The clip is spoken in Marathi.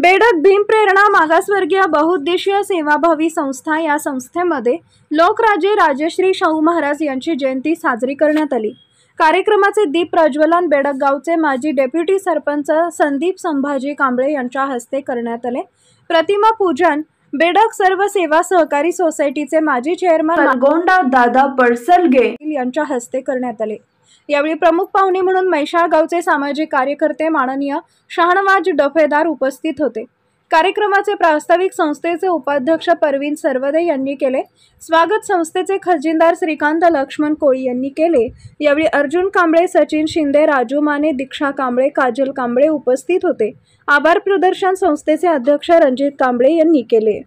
बेडग भीमप्रेरणा मागासवर्गीय बहुउद्देशीय सेवाभावी संस्था या संस्थेमध्ये लोकराजे राजश्री शाहू महाराज यांची जयंती साजरी करण्यात आली। कार्यक्रमाचे दीप प्रज्वलन बेडग गावचे माजी डेप्युटी सरपंच संदीप संभाजी कांबळे यांच्या हस्ते करण्यात आले। प्रतिमा पूजन बेडग सर्व सेवा सहकारी सोसायटीचे माजी चेअरमन गोंडा दादा पडसलगे यांच्या हस्ते करण्यात आले। यावेळी प्रमुख पाहुणे म्हणून मैशाळ गावचे सामाजिक कार्यकर्ते माननीय शहानवाज डफेदार उपस्थित होते। कार्यक्रमाचे प्रास्ताविक संस्थेचे उपाध्यक्ष परवीन सरवदे यांनी केले। स्वागत संस्थेचे खजिनदार श्रीकांत लक्ष्मण कोळी यांनी केले। यावेळी अर्जुन कांबळे, सचिन शिंदे, राजू माने, दीक्षा कांबळे, काजल कांबळे उपस्थित होते। आभार प्रदर्शन संस्थेचे अध्यक्ष रणजित कांबळे यांनी केले।